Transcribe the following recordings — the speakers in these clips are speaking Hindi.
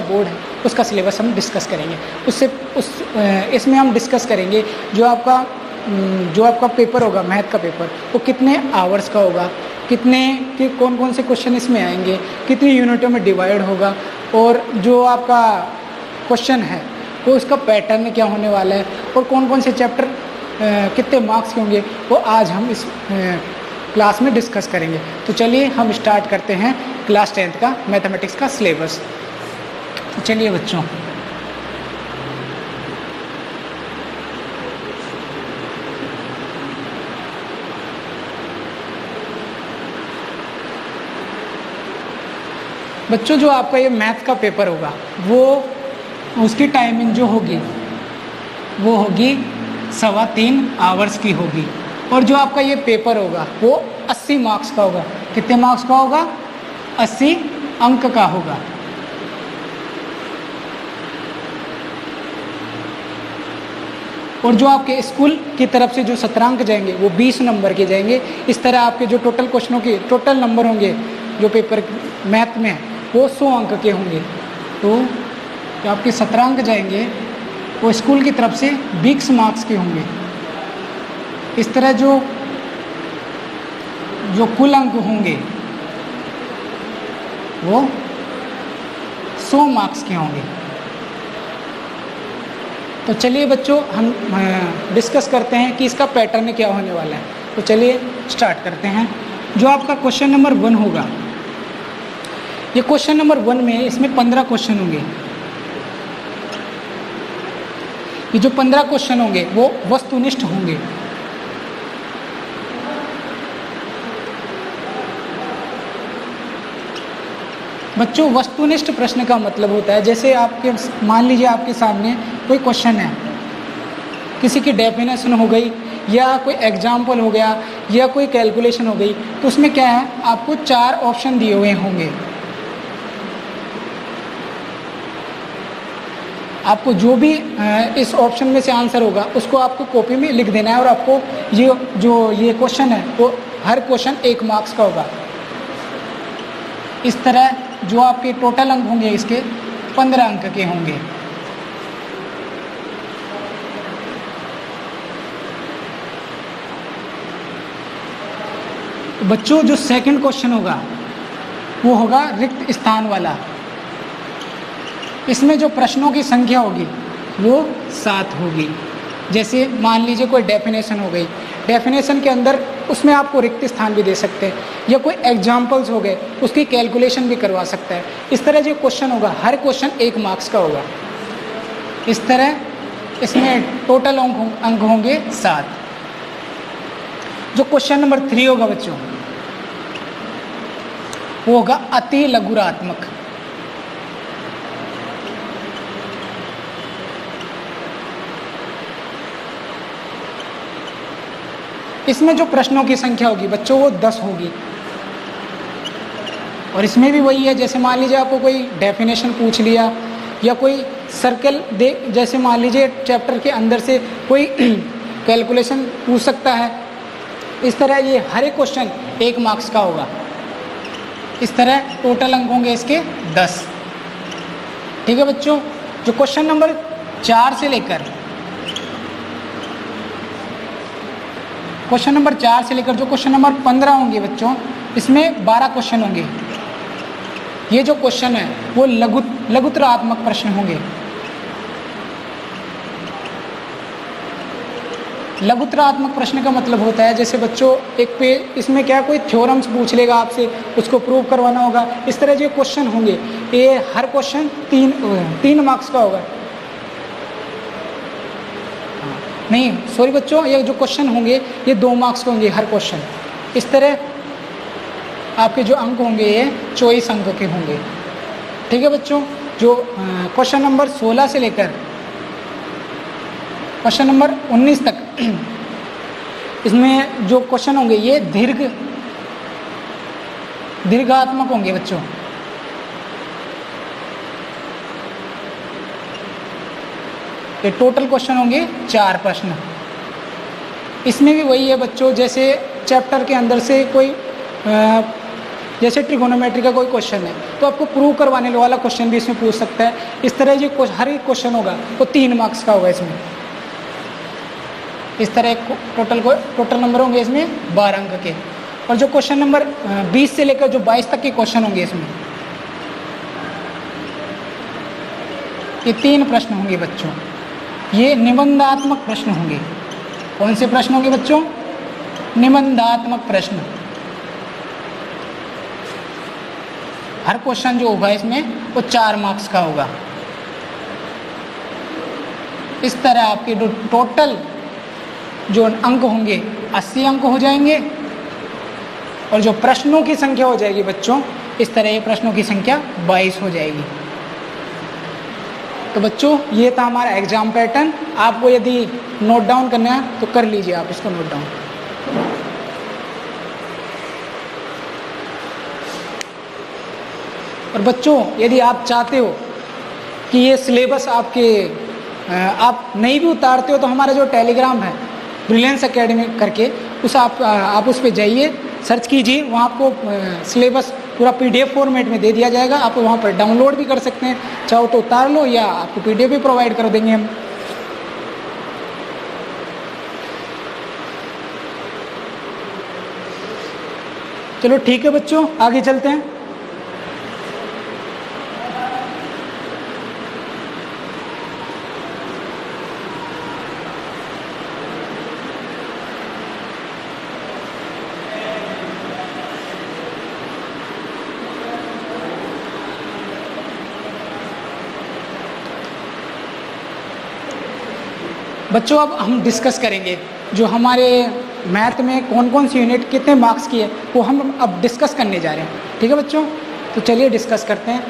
बोर्ड है उसका सिलेबस हम डिस्कस करेंगे। इसमें हम डिस्कस करेंगे जो आपका पेपर होगा, मैथ का पेपर, वो कितने आवर्स का होगा, कौन कौन से क्वेश्चन इसमें आएंगे, कितनी यूनिटों में डिवाइड होगा, और जो आपका क्वेश्चन है वो इसका पैटर्न क्या होने वाला है, और कौन कौन से चैप्टर कितने मार्क्स के होंगे, वो आज हम इस क्लास में डिस्कस करेंगे। तो चलिए हम स्टार्ट करते हैं क्लास 10th का मैथमेटिक्स का सिलेबस। तो चलिए बच्चों, जो आपका ये मैथ का पेपर होगा वो उसकी टाइमिंग जो होगी वो होगी 3.25 आवर्स की होगी, और जो आपका ये पेपर होगा वो 80 मार्क्स का होगा। कितने मार्क्स का होगा? 80 अंक का होगा। और जो आपके स्कूल की तरफ से जो सत्रांक जाएंगे वो 20 नंबर के जाएंगे। इस तरह आपके जो टोटल क्वेश्चनों के टोटल नंबर होंगे जो पेपर मैथ में वो 100 अंक के होंगे। तो जो आपके सत्रांक जाएंगे वो स्कूल की तरफ से 20 मार्क्स के होंगे। इस तरह जो कुल अंक होंगे वो 100 मार्क्स के होंगे। तो चलिए बच्चों, हम डिस्कस करते हैं कि इसका पैटर्न क्या होने वाला है। तो चलिए स्टार्ट करते हैं। जो आपका क्वेश्चन नंबर 1 होगा, ये क्वेश्चन नंबर 1 में इसमें 15 क्वेश्चन होंगे। ये जो 15 क्वेश्चन होंगे वो वस्तुनिष्ठ होंगे। बच्चों, वस्तुनिष्ठ प्रश्न का मतलब होता है, जैसे आपके मान लीजिए आपके सामने कोई क्वेश्चन है, किसी की डेफिनेशन हो गई या कोई एग्जाम्पल हो गया या कोई कैलकुलेशन हो गई, तो उसमें क्या है, आपको 4 ऑप्शन दिए हुए होंगे। आपको जो भी इस ऑप्शन में से आंसर होगा उसको आपको कॉपी में लिख देना है, और आपको ये क्वेश्चन है वो हर क्वेश्चन 1 मार्क्स का होगा। इस तरह जो आपके टोटल अंक होंगे इसके 15 अंक के होंगे। बच्चों, जो सेकंड क्वेश्चन होगा वो होगा रिक्त स्थान वाला। इसमें जो प्रश्नों की संख्या होगी वो 7 होगी। जैसे मान लीजिए कोई डेफिनेशन हो गई, डेफिनेशन के अंदर उसमें आपको रिक्त स्थान भी दे सकते हैं, या कोई एग्जाम्पल्स हो गए उसकी कैलकुलेशन भी करवा सकता है। इस तरह जो क्वेश्चन होगा हर क्वेश्चन 1 मार्क्स का होगा। इस तरह इसमें टोटल अंक होंगे 7। जो क्वेश्चन नंबर 3 होगा बच्चों, वो होगा अति लघुरात्मक। इसमें जो प्रश्नों की संख्या होगी बच्चों वो 10 होगी। और इसमें भी वही है, जैसे मान लीजिए आपको कोई डेफिनेशन पूछ लिया या कोई सर्कल दे, जैसे मान लीजिए चैप्टर के अंदर से कोई कैलकुलेशन पूछ सकता है। इस तरह ये हर एक क्वेश्चन 1 मार्क्स का होगा। इस तरह टोटल अंक होंगे इसके 10। ठीक है बच्चों, जो क्वेश्चन नंबर 4 से लेकर जो क्वेश्चन नंबर 15 होंगे बच्चों, इसमें 12 क्वेश्चन होंगे। ये जो क्वेश्चन है वो लघुतरात्मक प्रश्न होंगे। लघुतरात्मक प्रश्न का मतलब होता है, जैसे बच्चों एक पेज इसमें क्या कोई थ्योरम्स पूछ लेगा आपसे, उसको प्रूव करवाना होगा। इस तरह जो क्वेश्चन होंगे ये हर क्वेश्चन 3 मार्क्स का होगा। नहीं सॉरी बच्चों, ये जो क्वेश्चन होंगे ये 2 मार्क्स के होंगे हर क्वेश्चन। इस तरह आपके जो अंक होंगे ये 24 अंक के होंगे। ठीक है बच्चों, जो क्वेश्चन नंबर 16 से लेकर क्वेश्चन नंबर 19 तक इसमें जो क्वेश्चन होंगे ये दीर्घात्मक होंगे बच्चों। ये टोटल क्वेश्चन होंगे 4 प्रश्न। इसमें भी वही है बच्चों, जैसे चैप्टर के अंदर से कोई जैसे ट्रिगोनोमेट्री का कोई क्वेश्चन है तो आपको प्रूव करवाने वाला क्वेश्चन भी इसमें पूछ सकता है। इस तरह जो हर एक क्वेश्चन होगा वो 3 मार्क्स का होगा इसमें। इस तरह टोटल नंबर होंगे इसमें 12 अंक के। और जो क्वेश्चन नंबर 20 से लेकर जो 22 तक के क्वेश्चन होंगे इसमें, ये 3 प्रश्न होंगे बच्चों, ये निबंधात्मक प्रश्न होंगे। कौन से प्रश्न होंगे बच्चों? निबंधात्मक प्रश्न। हर क्वेश्चन जो होगा इसमें वो 4 मार्क्स का होगा। इस तरह आपके टोटल जो अंक होंगे 80 अंक हो जाएंगे और जो प्रश्नों की संख्या हो जाएगी बच्चों, इस तरह ये प्रश्नों की संख्या 22 हो जाएगी। तो बच्चों ये था हमारा एग्जाम पैटर्न। आपको यदि नोट डाउन करना है तो कर लीजिए आप इसको नोट डाउन। और बच्चों यदि आप चाहते हो कि ये सिलेबस आप नहीं भी उतारते हो तो हमारा जो टेलीग्राम है ब्रिलियंस एकेडमी करके आप उस पर जाइए, सर्च कीजिए, वहाँ आपको सिलेबस पूरा PDF फॉर्मेट में दे दिया जाएगा। आप वहाँ पर डाउनलोड भी कर सकते हैं, चाहो तो उतार लो या आपको PDF भी प्रोवाइड कर देंगे हम। चलो ठीक है बच्चों, आगे चलते हैं। बच्चों अब हम डिस्कस करेंगे जो हमारे मैथ में कौन कौन सी यूनिट कितने मार्क्स की है, वो हम अब डिस्कस करने जा रहे हैं। ठीक है बच्चों, तो चलिए डिस्कस करते हैं।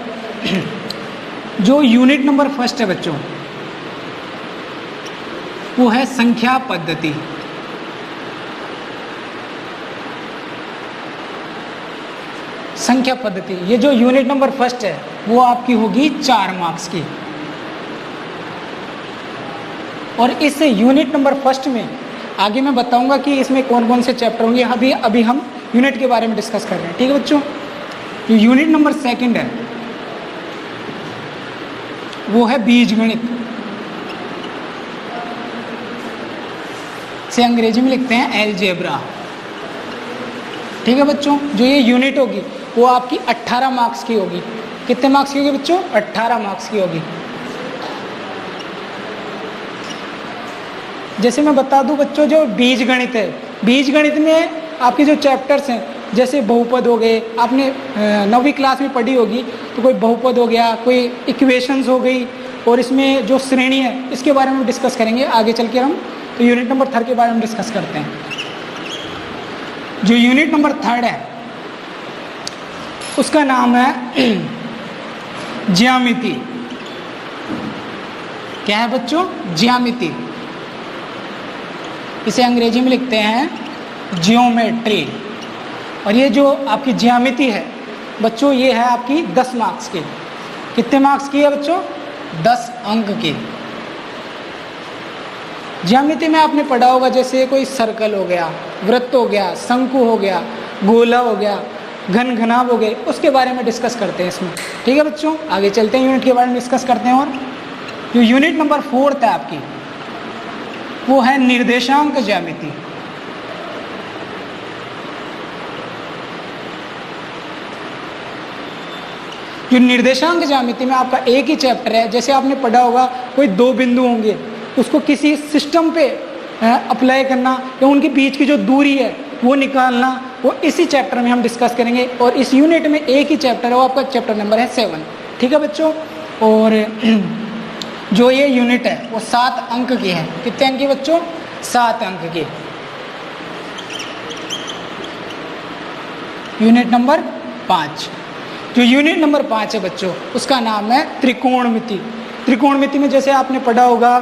जो यूनिट नंबर फर्स्ट है बच्चों, वो है संख्या पद्धति। संख्या पद्धति, ये जो यूनिट नंबर फर्स्ट है वो आपकी होगी 4 मार्क्स की। और इस यूनिट नंबर फर्स्ट में आगे मैं बताऊंगा कि इसमें कौन कौन से चैप्टर होंगे। अभी हम यूनिट के बारे में डिस्कस कर रहे हैं। ठीक है बच्चों, जो यूनिट नंबर सेकंड है वो है बीजगणित, से अंग्रेजी में लिखते हैं एलजेब्रा। ठीक है बच्चों, जो ये यूनिट होगी वो आपकी 18 मार्क्स की होगी। कितने मार्क्स की होगी बच्चों? 18 मार्क्स की होगी। जैसे मैं बता दूं बच्चों, जो बीजगणित है, बीजगणित में आपके जो चैप्टर्स हैं जैसे बहुपद हो गए, आपने 9वीं क्लास में पढ़ी होगी, तो कोई बहुपद हो गया, कोई इक्वेशंस हो गई, और इसमें जो श्रेणी है इसके बारे में डिस्कस करेंगे आगे चल के हम। तो यूनिट नंबर 3 के बारे में डिस्कस करते हैं। जो यूनिट नंबर 3 है उसका नाम है ज्यामिति। क्या है बच्चों? ज्यामिति। इसे अंग्रेजी में लिखते हैं जियोमेट्री। और ये जो आपकी ज्यामिति है बच्चों, ये है आपकी 10 मार्क्स की। कितने मार्क्स की है बच्चों? 10 अंक की। ज्यामिति में आपने पढ़ा होगा जैसे कोई सर्कल हो गया, वृत्त हो गया, शंकु हो गया, गोला हो गया, घन घनाभ हो गए, उसके बारे में डिस्कस करते हैं इसमें। ठीक है बच्चों, आगे चलते हैं, यूनिट के बारे में डिस्कस करते हैं। और जो यूनिट नंबर 4 है आपकी, वो है निर्देशांक ज्यामिति। जो निर्देशांक ज्यामिति में आपका एक ही चैप्टर है, जैसे आपने पढ़ा होगा कोई 2 बिंदु होंगे, उसको किसी सिस्टम पे अप्लाई करना या उनके बीच की जो दूरी है वो निकालना, वो इसी चैप्टर में हम डिस्कस करेंगे। और इस यूनिट में एक ही चैप्टर है, वो आपका चैप्टर नंबर है 7। ठीक है बच्चों, और जो ये यूनिट है वो 7 अंक की है। कितने अंक की बच्चों? 7 अंक की। Unit number 5। जो यूनिट नंबर 5 है बच्चों, उसका नाम है त्रिकोणमिति। त्रिकोणमिति में जैसे आपने पढ़ा होगा,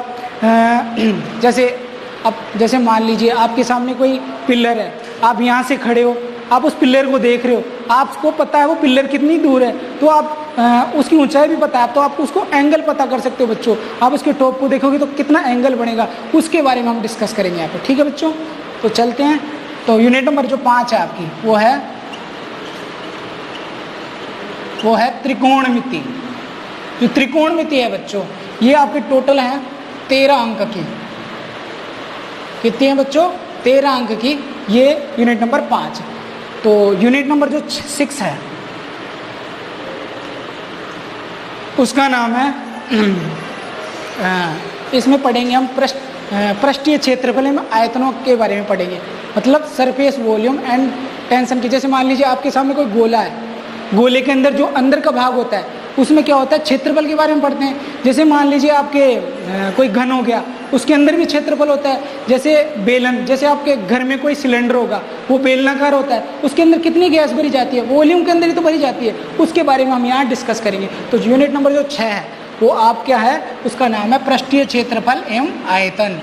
जैसे मान लीजिए आपके सामने कोई पिलर है, आप यहाँ से खड़े हो, आप उस पिलर को देख रहे हो, आपको पता है वो पिलर कितनी दूर है, तो आप उसकी ऊंचाई भी पता है, तो आप उसको एंगल पता कर सकते हो बच्चों। आप उसके टॉप को देखोगे तो कितना एंगल बनेगा, उसके बारे में हम डिस्कस करेंगे यहाँ पे। ठीक है बच्चों, तो चलते हैं। तो यूनिट नंबर जो 5 है आपकी, वो है वो है त्रिकोणमिति। जो त्रिकोणमिति है बच्चों, ये आपके टोटल है 13 अंक की। कितनी है बच्चों? 13 अंक की। ये यूनिट नंबर 5। तो यूनिट नंबर जो 6 है उसका नाम है इसमें पढ़ेंगे हम पृष्ठीय क्षेत्रफल एवं आयतनों के बारे में पढ़ेंगे, मतलब सरफेस वॉल्यूम एंड टेंशन की। जैसे मान लीजिए आपके सामने कोई गोला है, गोले के अंदर जो अंदर का भाग होता है उसमें क्या होता है, क्षेत्रफल के बारे में पढ़ते हैं। जैसे मान लीजिए आपके कोई घन हो गया, उसके अंदर भी क्षेत्रफल होता है। जैसे बेलन, जैसे आपके घर में कोई सिलेंडर होगा, वो बेलनाकार होता है, उसके अंदर कितनी गैस भरी जाती है, वॉल्यूम के अंदर ही तो भरी जाती है। उसके बारे में हम यहाँ डिस्कस करेंगे। तो यूनिट नंबर जो 6 है वो आप क्या है, उसका नाम है पृष्ठीय क्षेत्रफल एवं आयतन।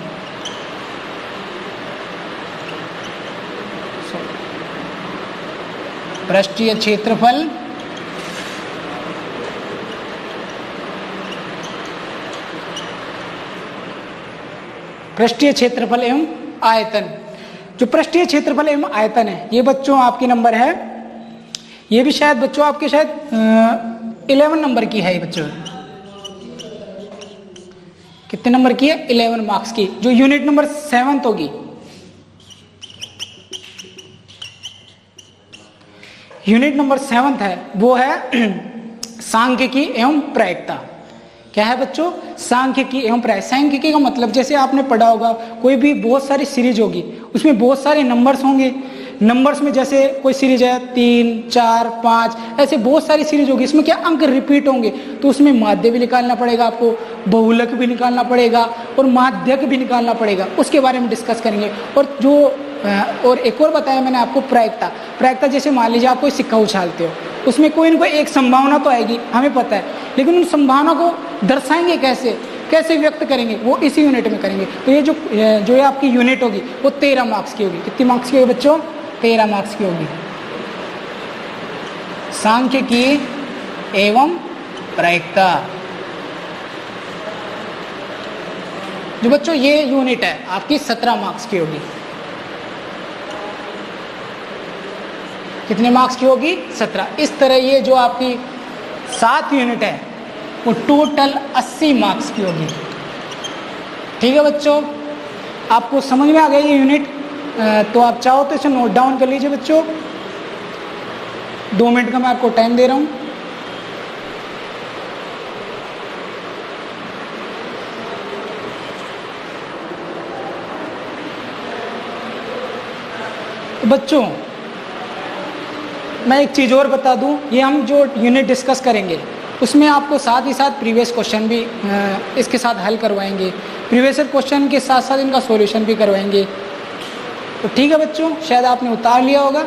पृष्ठीय क्षेत्रफल पृष्ठीय क्षेत्रफल एवं आयतन। जो पृष्ठीय क्षेत्रफल एवं आयतन है ये बच्चों आपकी नंबर है, ये भी शायद बच्चों आपके शायद 11 नंबर की है। ये बच्चों कितने नंबर की है? 11 मार्क्स की। जो यूनिट नंबर 7 होगी, यूनिट नंबर 7 है वो है सांख्यिकी एवं प्रायिकता। क्या है बच्चों? सांख्यिकी एवं प्रायिकता। सांख्यिकी का मतलब जैसे आपने पढ़ा होगा, कोई भी बहुत सारी सीरीज होगी, उसमें बहुत सारे नंबर्स होंगे। नंबर्स में जैसे कोई सीरीज है 3, 4, 5, ऐसे बहुत सारी सीरीज होगी। इसमें क्या अंक रिपीट होंगे, तो उसमें माध्य भी निकालना पड़ेगा आपको, बहुलक भी निकालना पड़ेगा और माध्यक भी निकालना पड़ेगा। उसके बारे में डिस्कस करेंगे। और एक और बताया मैंने आपको प्रायिकता। प्रायिकता जैसे मान लीजिए आप कोई सिक्का उछालते हो, उसमें कोई ना कोई एक संभावना तो आएगी, हमें पता है, लेकिन उन संभावना को दर्शाएंगे कैसे व्यक्त करेंगे, वो इसी यूनिट में करेंगे। तो ये जो ये आपकी यूनिट होगी वो 13 मार्क्स की होगी। कितनी मार्क्स की होगी बच्चों? 13 मार्क्स की होगी। सांख्यिकी एवं प्रायिकता। जो बच्चों ये यूनिट है आपकी 17 मार्क्स की होगी। कितने मार्क्स की होगी? 17। इस तरह ये जो आपकी 7 यूनिट है वो टोटल 80 मार्क्स की होगी। ठीक है बच्चों, आपको समझ में आ गया ये यूनिट? तो आप चाहो तो इसे नोट डाउन कर लीजिए बच्चों। 2 मिनट का मैं आपको टाइम दे रहा हूं। तो बच्चों मैं एक चीज़ और बता दूं, ये हम जो यूनिट डिस्कस करेंगे उसमें आपको साथ ही साथ प्रीवियस क्वेश्चन भी इसके साथ हल करवाएंगे। प्रीवियस क्वेश्चन के साथ साथ इनका सॉल्यूशन भी करवाएंगे। तो ठीक है बच्चों, शायद आपने उतार लिया होगा।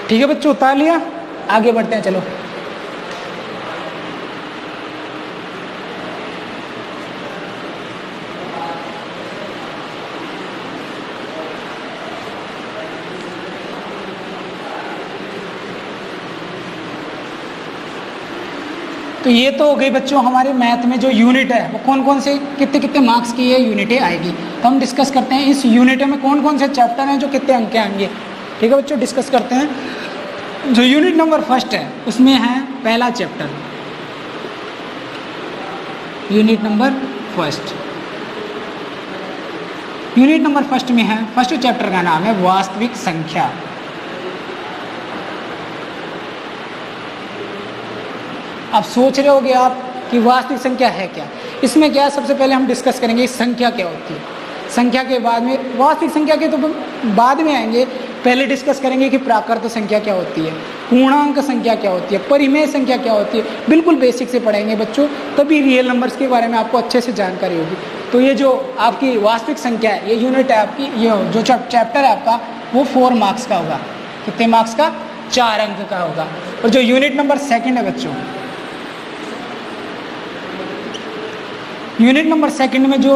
ठीक है बच्चों, उतार लिया। आगे बढ़ते हैं, चलो। तो ये तो हो गई बच्चों हमारे मैथ में जो यूनिट है वो कौन कौन से कितने कितने मार्क्स की ये यूनिटें आएगी। तो हम डिस्कस करते हैं इस यूनिट में कौन कौन से चैप्टर हैं जो कितने अंक के आएंगे। ठीक है बच्चों, डिस्कस करते हैं। जो यूनिट नंबर 1 है उसमें है पहला chapter, unit number 1। Unit number 1 में है, फर्स्ट चैप्टर का नाम है वास्तविक संख्या। अब सोच रहे होगे आप कि वास्तविक संख्या है क्या। इसमें क्या है, सबसे पहले हम डिस्कस करेंगे संख्या क्या होती है। संख्या के बाद में वास्तविक संख्या के तो बाद में आएंगे, पहले डिस्कस करेंगे कि प्राकृत संख्या क्या होती है, पूर्णांक संख्या क्या होती है, परिमेय संख्या क्या होती है। बिल्कुल बेसिक से पढ़ेंगे बच्चों, तभी रियल नंबर्स के बारे में आपको अच्छे से जानकारी होगी। तो ये जो आपकी वास्तविक संख्या है, ये यूनिट है आपकी, ये जो चैप्टर है आपका वो 4 मार्क्स का होगा। कितने मार्क्स का? 4 अंक का होगा। और जो यूनिट नंबर 2 है बच्चों, यूनिट नंबर 2 में जो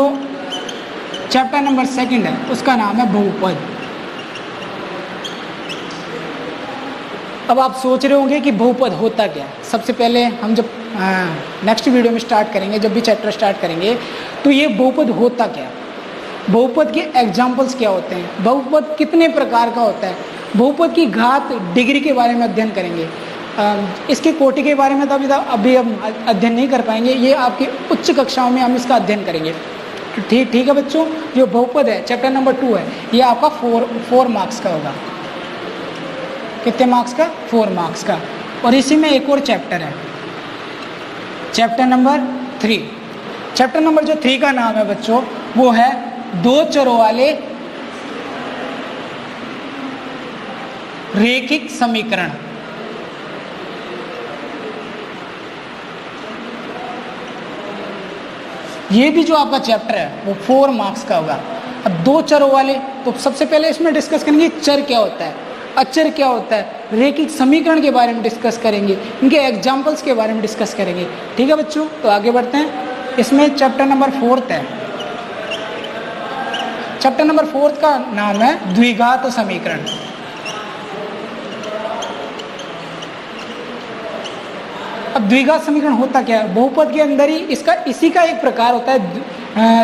चैप्टर नंबर 2 है उसका नाम है बहुपद। अब आप सोच रहे होंगे कि बहुपद होता क्या है। सबसे पहले हम जब नेक्स्ट वीडियो में स्टार्ट करेंगे, जब भी चैप्टर स्टार्ट करेंगे। तो ये बहुपद होता क्या, बहुपद के एग्जाम्पल्स क्या होते हैं, बहुपद कितने प्रकार का होता है, बहुपद की घात डिग्री के बारे में अध्ययन करेंगे। इसके कोटि के बारे में तो अभी हम अध्ययन नहीं कर पाएंगे, ये आपकी उच्च कक्षाओं में हम इसका अध्ययन करेंगे। ठीक है बच्चों, जो बहुपद है चैप्टर नंबर 2 है, ये आपका 4 मार्क्स का होगा। कितने मार्क्स का? 4 मार्क्स का। और इसी में एक और चैप्टर है, चैप्टर नंबर 3। चैप्टर नंबर जो 3 का नाम है बच्चों, वो है 2 चरों वाले रेखिक समीकरण। ये भी जो आपका चैप्टर है वो 4 मार्क्स का होगा। अब 2 चरों वाले, तो सबसे पहले इसमें डिस्कस करेंगे चर क्या होता है, अचर क्या होता है, रेखिक समीकरण के बारे में डिस्कस करेंगे, इनके एग्जाम्पल्स के बारे में डिस्कस करेंगे। ठीक है बच्चों, तो आगे बढ़ते हैं। इसमें चैप्टर नंबर 4 है। चैप्टर नंबर 4 का नाम है द्विघात समीकरण। अब द्विघात समीकरण होता क्या है? बहुपद के अंदर ही इसका इसी का एक प्रकार होता है।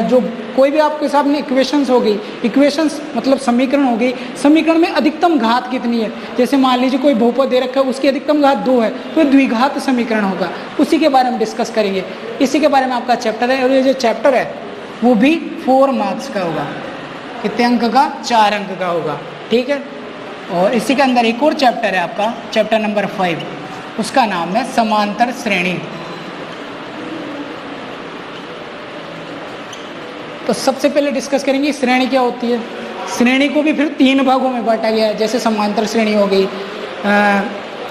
जो कोई भी आपके सामने इक्वेशंस हो गई, इक्वेशंस मतलब समीकरण हो गई, समीकरण में अधिकतम घात कितनी है, जैसे मान लीजिए कोई बहुपद दे रखा है, उसकी अधिकतम घात 2 है, तो द्विघात समीकरण होगा। उसी के बारे में डिस्कस करेंगे, इसी के बारे में आपका चैप्टर है। और ये जो चैप्टर है वो भी 4 मार्क्स का होगा। कितने अंक का? 4 अंक का होगा। ठीक है, और इसी के अंदर एक और चैप्टर है आपका, चैप्टर नंबर 5, उसका नाम है समांतर श्रेणी। तो सबसे पहले डिस्कस करेंगे श्रेणी क्या होती है। श्रेणी को भी फिर 3 भागों में बांटा गया है, जैसे समांतर श्रेणी हो गई,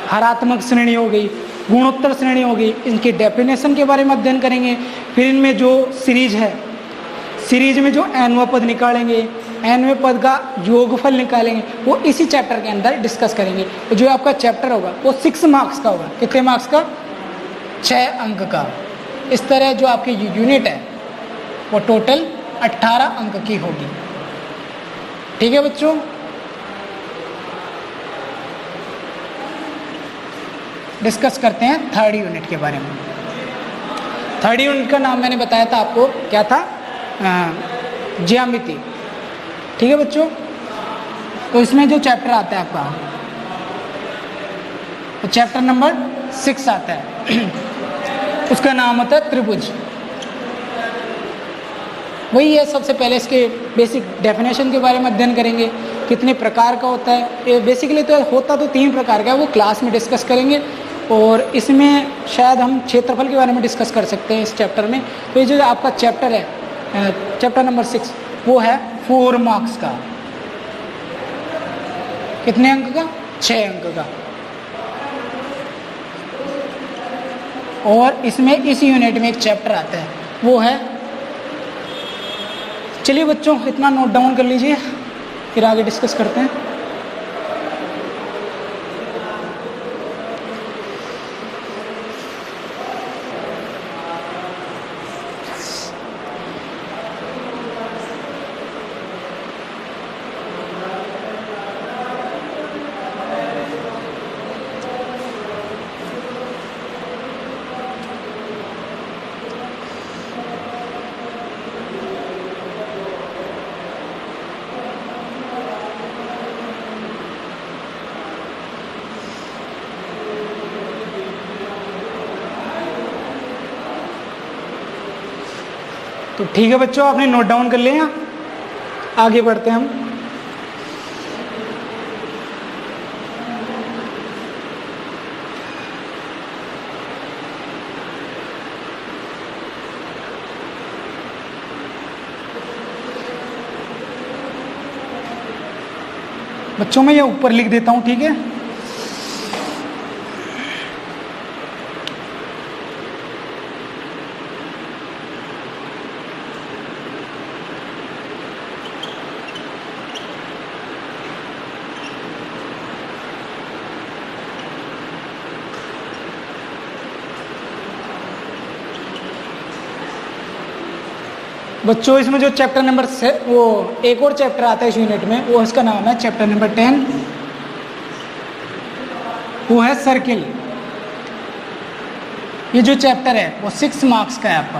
हरात्मक श्रेणी हो गई, गुणोत्तर श्रेणी हो गई। इनके डेफिनेशन के बारे में अध्ययन करेंगे। फिर इनमें जो सीरीज है, सीरीज में जो nवां पद निकालेंगे, nवें पद का योगफल निकालेंगे, वो इसी चैप्टर के अंदर डिस्कस करेंगे। तो जो आपका चैप्टर होगा वो 6 मार्क्स का होगा। कितने मार्क्स का? 6 अंक का। इस तरह जो आपकी यूनिट है वो टोटल 18 अंक की होगी। ठीक है बच्चों, डिस्कस करते हैं 3rd यूनिट के बारे में। 3rd यूनिट का नाम मैंने बताया था आपको, क्या था? ज्यामिति। ठीक है बच्चों, तो इसमें जो चैप्टर आता है आपका, तो चैप्टर नंबर 6 आता है। उसका नाम होता है त्रिभुज। वही है, सबसे पहले इसके बेसिक डेफिनेशन के बारे में अध्ययन करेंगे, कितने प्रकार का होता है। ये बेसिकली तो होता तो 3 प्रकार का है, वो क्लास में डिस्कस करेंगे। और इसमें शायद हम क्षेत्रफल के बारे में डिस्कस कर सकते हैं इस चैप्टर में। तो ये जो आपका चैप्टर है, चैप्टर नंबर 6, वो है 4 मार्क्स का। कितने अंक का? 6 अंक का। और इसमें इस यूनिट में एक चैप्टर आता है, वो है, चलिए बच्चों इतना नोट डाउन कर लीजिए, फिर आगे डिस्कस करते हैं। तो ठीक है बच्चों, आपने नोट डाउन कर लिया, आगे बढ़ते हैं हम। बच्चों मैं ये ऊपर लिख देता हूं, ठीक है? बच्चों इसमें जो चैप्टर नंबर से वो एक और चैप्टर आता है इस यूनिट में, वो इसका नाम है चैप्टर नंबर 10, वो है सर्किल। ये जो चैप्टर है वो 6 मार्क्स का है आपका।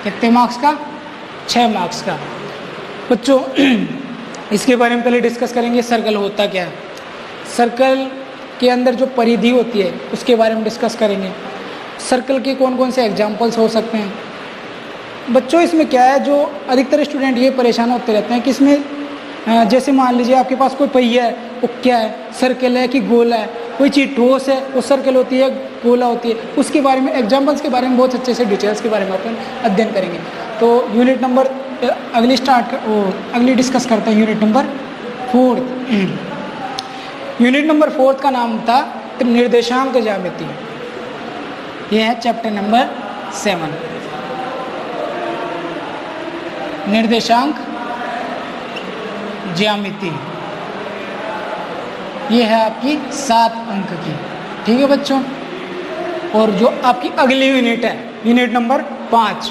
कितने मार्क्स का? 6 मार्क्स का। बच्चों इसके बारे में पहले डिस्कस करेंगे, सर्कल होता क्या है, सर्कल के अंदर जो परिधि होती है उसके बारे में डिस्कस करेंगे, सर्कल के कौन कौन से एग्जाम्पल्स हो सकते हैं। बच्चों इसमें क्या है, जो अधिकतर स्टूडेंट ये परेशान होते रहते हैं कि इसमें जैसे मान लीजिए आपके पास कोई पहिया है, वो क्या है, सर्कल है कि गोला है, कोई चीज़ ठोस है वो सर्कल होती है गोला होती है, उसके बारे में एग्जाम्पल्स के बारे में बहुत अच्छे से डिटेल्स के बारे में अपन अध्ययन करेंगे। तो यूनिट नंबर अगली डिस्कस करते हैं यूनिट नंबर 4। यूनिट नंबर 4 का नाम था निर्देशांक ज्यामिति। यह है चैप्टर नंबर 7, निर्देशांक ज्यामिति। ये है आपकी 7 अंक की, ठीक है बच्चों। और जो आपकी अगली यूनिट है, यूनिट नंबर 5,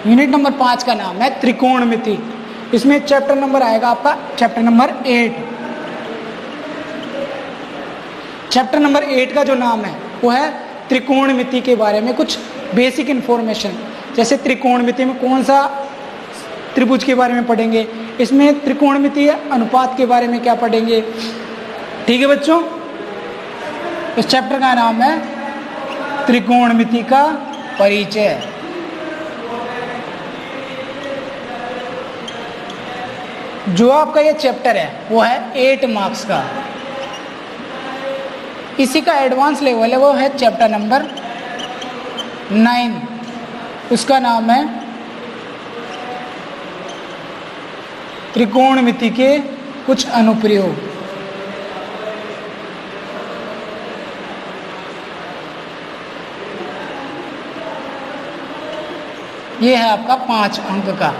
यूनिट नंबर 5 का नाम है त्रिकोणमिति। इसमें चैप्टर नंबर आएगा आपका चैप्टर नंबर 8। चैप्टर नंबर 8 का जो नाम है वो है त्रिकोणमिति के बारे में कुछ बेसिक इन्फॉर्मेशन। जैसे त्रिकोणमिति में कौन सा त्रिभुज के बारे में पढ़ेंगे, इसमें त्रिकोणमिति अनुपात के बारे में क्या पढ़ेंगे, ठीक है बच्चों। इस चैप्टर का नाम है त्रिकोणमिति का परिचय। जो आपका ये चैप्टर है वो है 8 मार्क्स का। इसी का एडवांस लेवल है, वो है चैप्टर नंबर 9, उसका नाम है त्रिकोणमिति के कुछ अनुप्रयोग। ये है आपका 5 अंक का।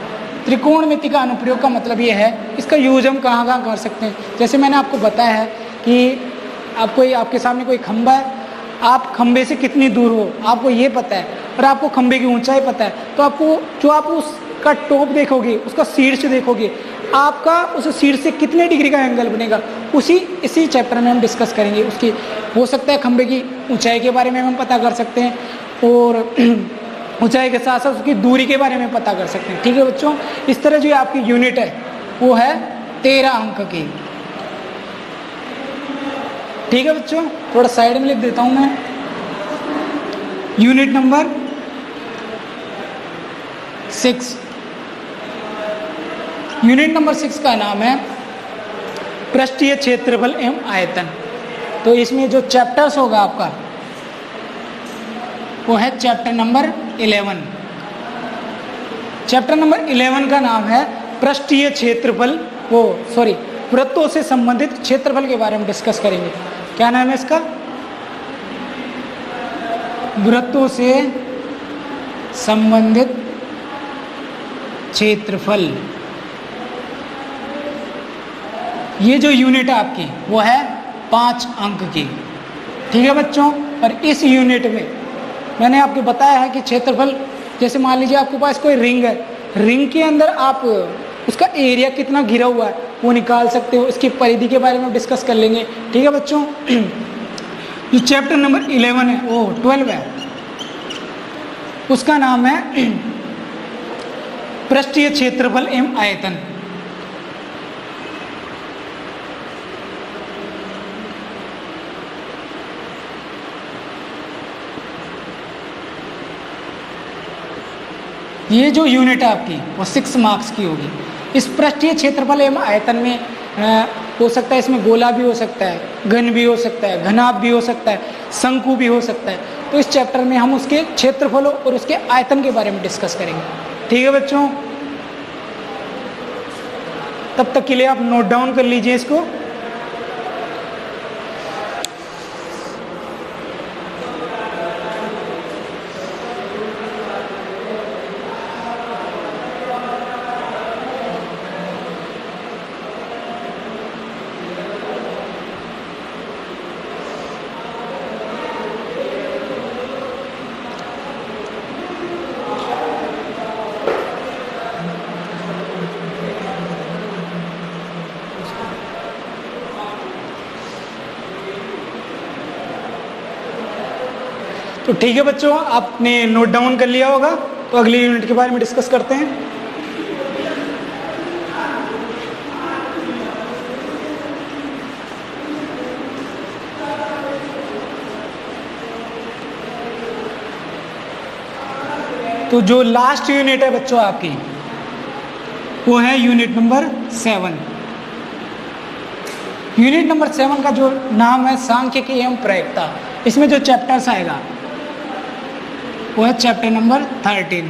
त्रिकोणमिति का अनुप्रयोग का मतलब ये है, इसका यूज हम कहाँ कहाँ कर सकते हैं। जैसे मैंने आपको बताया है कि आपके सामने कोई खंबा है, आप खंबे से कितनी दूर हो आपको ये पता है, और आपको खंबे की ऊंचाई पता है, तो आपको जो आप उसका टॉप देखोगे, उसका शीर्ष देखोगे, आपका उस शीर्ष से कितने डिग्री का एंगल बनेगा, इसी चैप्टर में हम डिस्कस करेंगे। उसकी हो सकता है खंबे की ऊंचाई के बारे में हम पता कर सकते हैं, और ऊंचाई के साथ साथ उसकी दूरी के बारे में पता कर सकते हैं, ठीक है बच्चों। इस तरह जो आपकी यूनिट है वो है 13 अंक की, ठीक है बच्चों। थोड़ा साइड में लिख देता हूं मैं। यूनिट नंबर 6, यूनिट नंबर 6 का नाम है पृष्ठीय क्षेत्रफल एवं आयतन। तो इसमें जो चैप्टर्स होगा आपका वो है चैप्टर नंबर 11। चैप्टर नंबर 11 का नाम है पृष्ठीय क्षेत्रफल, वृत्तों से संबंधित क्षेत्रफल के बारे में डिस्कस करेंगे। क्या नाम है इसका? वृत्तों से संबंधित क्षेत्रफल। ये जो यूनिट है आपकी वो है 5 अंक की, ठीक है बच्चों। और इस यूनिट में मैंने आपको बताया है कि क्षेत्रफल, जैसे मान लीजिए आपके पास कोई रिंग है, रिंग के अंदर आप उसका एरिया कितना घिरा हुआ है वो निकाल सकते हो। इसकी परिधि के बारे में डिस्कस कर लेंगे, ठीक है बच्चों। जो चैप्टर नंबर 11 है, 12 है, उसका नाम है पृष्ठीय क्षेत्रफल एवं आयतन। ये जो यूनिट है आपकी वो 6 मार्क्स की होगी। इस पृष्ठीय क्षेत्रफल एवं आयतन में हो सकता है, इसमें गोला भी हो सकता है, घन भी हो सकता है, घनाभ भी हो सकता है, शंकु भी हो सकता है। तो इस चैप्टर में हम उसके क्षेत्रफलों और उसके आयतन के बारे में डिस्कस करेंगे, ठीक है बच्चों। तब तक के लिए आप नोट डाउन कर लीजिए इसको। तो ठीक है बच्चों, आपने नोट डाउन कर लिया होगा, तो अगली यूनिट के बारे में डिस्कस करते हैं। तो जो लास्ट यूनिट है बच्चों आपकी, वो है यूनिट नंबर 7। यूनिट नंबर 7 का जो नाम है सांख्यिकी एवं प्रायिकता। इसमें जो चैप्टर्स आएगा वो है चैप्टर नंबर 13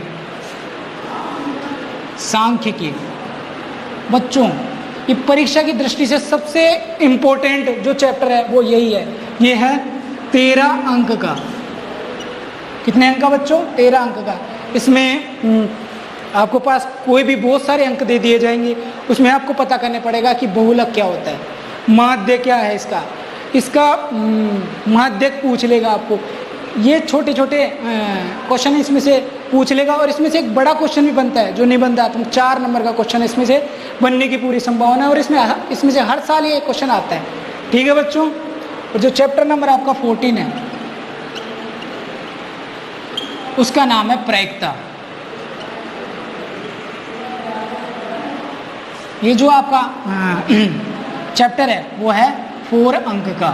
सांख्यिकी। बच्चों, ये परीक्षा की दृष्टि से सबसे इम्पोर्टेंट जो चैप्टर है वो यही है। ये है 13 अंक का। कितने अंक का बच्चों? 13 अंक का। इसमें आपको पास कोई भी बहुत सारे अंक दे दिए जाएंगे, उसमें आपको पता करने पड़ेगा कि बहुलक क्या होता है, माध्य क्या है इसका माध्य पूछ लेगा आपको। ये छोटे छोटे क्वेश्चन इसमें से पूछ लेगा, और इसमें से एक बड़ा क्वेश्चन भी बनता है जो निबंधात्मक 4 नंबर का क्वेश्चन इसमें से बनने की पूरी संभावना है, और इसमें से हर साल ये क्वेश्चन आता है। ठीक है बच्चों। और जो चैप्टर नंबर आपका 14 है उसका नाम है प्रायिकता। ये जो आपका चैप्टर है वो है 4 अंक का।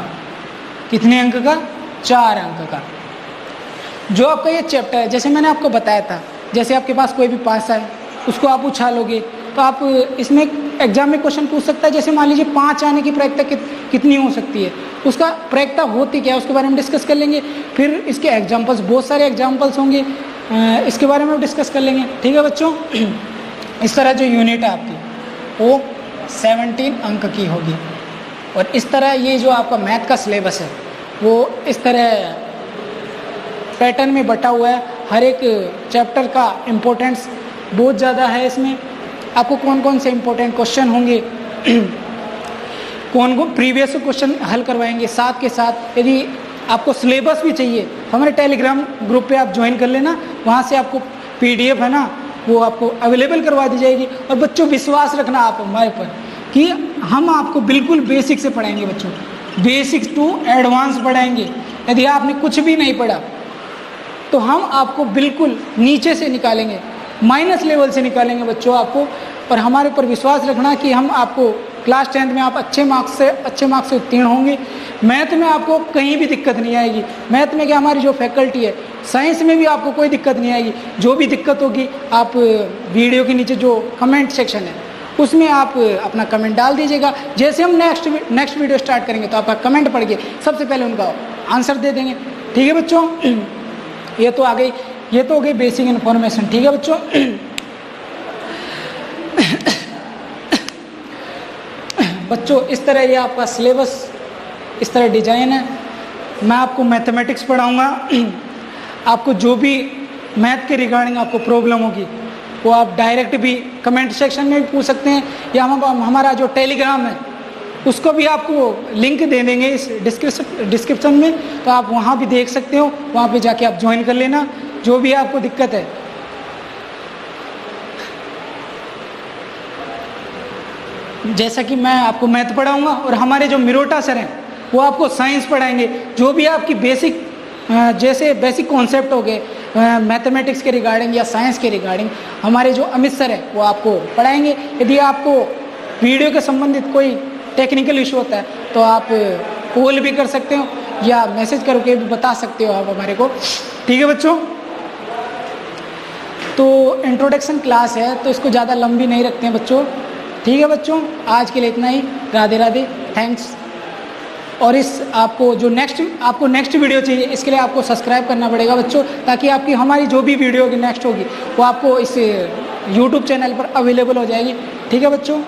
कितने अंक का? 4 अंक का। जो आपका ये चैप्टर है, जैसे मैंने आपको बताया था, जैसे आपके पास कोई भी पासा है उसको आप उछालोगे तो आप इसमें एग्जाम में क्वेश्चन पूछ सकता है। जैसे मान लीजिए 5 आने की प्रायिकता कितनी हो सकती है, उसका प्रायिकता होती क्या है उसके बारे में डिस्कस कर लेंगे। फिर इसके एग्जाम्पल्स, बहुत सारे एग्जाम्पल्स होंगे, इसके बारे में डिस्कस कर लेंगे। ठीक है बच्चों। इस तरह जो यूनिट है आपकी वो 17 अंक की होगी। और इस तरह ये जो आपका मैथ का सिलेबस है वो इस तरह पैटर्न में बटा हुआ है। हर एक चैप्टर का इम्पोर्टेंस बहुत ज़्यादा है। इसमें आपको कौन कौन से इम्पोर्टेंट क्वेश्चन होंगे, कौन कौन प्रीवियस क्वेश्चन हल करवाएंगे, साथ के साथ यदि आपको सिलेबस भी चाहिए तो हमारे टेलीग्राम ग्रुप पे आप ज्वाइन कर लेना। वहाँ से आपको PDF है ना वो आपको अवेलेबल करवा दी जाएगी। और बच्चों, विश्वास रखना आप हमारे पर कि हम आपको बिल्कुल बेसिक से पढ़ाएंगे बच्चों, बेसिक्स टू एडवांस पढ़ाएंगे। यदि आपने कुछ भी नहीं पढ़ा तो हम आपको बिल्कुल नीचे से निकालेंगे, माइनस लेवल से निकालेंगे बच्चों आपको। और हमारे ऊपर विश्वास रखना कि हम आपको क्लास 10th में आप अच्छे मार्क्स से उत्तीर्ण होंगे। मैथ में आपको कहीं भी दिक्कत नहीं आएगी। मैथ में क्या, हमारी जो फैकल्टी है, साइंस में भी आपको कोई दिक्कत नहीं आएगी। जो भी दिक्कत होगी आप वीडियो के नीचे जो कमेंट सेक्शन है उसमें आप अपना कमेंट डाल दीजिएगा। जैसे हम नेक्स्ट वीडियो स्टार्ट करेंगे तो आपका कमेंट पढ़ के सबसे पहले उनका आंसर दे देंगे। ठीक है बच्चों। ये तो हो गई बेसिक इन्फॉर्मेशन। ठीक है बच्चों। बच्चों, इस तरह ये आपका सिलेबस इस तरह डिजाइन है। मैं आपको मैथमेटिक्स पढ़ाऊंगा। आपको जो भी मैथ के रिगार्डिंग आपको प्रॉब्लम होगी वो आप डायरेक्ट भी कमेंट सेक्शन में भी पूछ सकते हैं, या हमारा जो टेलीग्राम है उसको भी आपको लिंक दे देंगे इस डिस्क्रिप्शन में, तो आप वहाँ भी देख सकते हो। वहाँ पे जाके आप ज्वाइन कर लेना जो भी आपको दिक्कत है। जैसा कि मैं आपको मैथ पढ़ाऊंगा और हमारे जो मिरोटा सर हैं वो आपको साइंस पढ़ाएंगे। जो भी आपकी बेसिक कॉन्सेप्ट हो गए मैथमेटिक्स के रिगार्डिंग या साइंस के रिगार्डिंग, हमारे जो अमित सर हैं वो आपको पढ़ाएंगे। यदि आपको वीडियो के संबंधित कोई टेक्निकल इशू होता है तो आप कॉल भी कर सकते हो या मैसेज करके भी बता सकते हो आप हमारे को। ठीक है बच्चों। तो इंट्रोडक्शन क्लास है तो इसको ज़्यादा लंबी नहीं रखते हैं बच्चों। ठीक है बच्चों, आज के लिए इतना ही। राधे राधे, थैंक्स। और आपको नेक्स्ट वीडियो चाहिए, इसके लिए आपको सब्सक्राइब करना पड़ेगा बच्चों, ताकि आपकी हमारी जो भी वीडियो नेक्स्ट होगी वो आपको इस यूट्यूब चैनल पर अवेलेबल हो जाएगी। ठीक है बच्चों।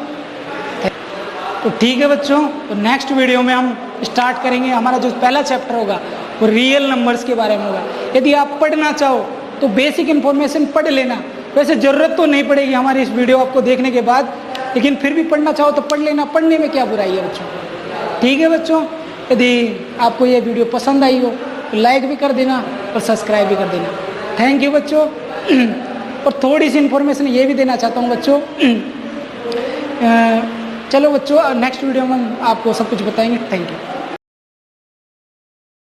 तो ठीक है बच्चों, तो नेक्स्ट वीडियो में हम स्टार्ट करेंगे। हमारा जो पहला चैप्टर होगा वो रियल नंबर्स के बारे में होगा। यदि आप पढ़ना चाहो तो बेसिक इन्फॉर्मेशन पढ़ लेना। वैसे ज़रूरत तो नहीं पड़ेगी हमारी इस वीडियो आपको देखने के बाद, लेकिन फिर भी पढ़ना चाहो तो पढ़ लेना। पढ़ने में क्या बुराई है बच्चों। ठीक है बच्चों। यदि आपको ये वीडियो पसंद आई हो तो लाइक भी कर देना और सब्सक्राइब भी कर देना। थैंक यू बच्चों। और थोड़ी सी इन्फॉर्मेशन ये भी देना चाहता हूँ बच्चों। चलो बच्चों, नेक्स्ट वीडियो में हम आपको सब कुछ बताएंगे। Thank you.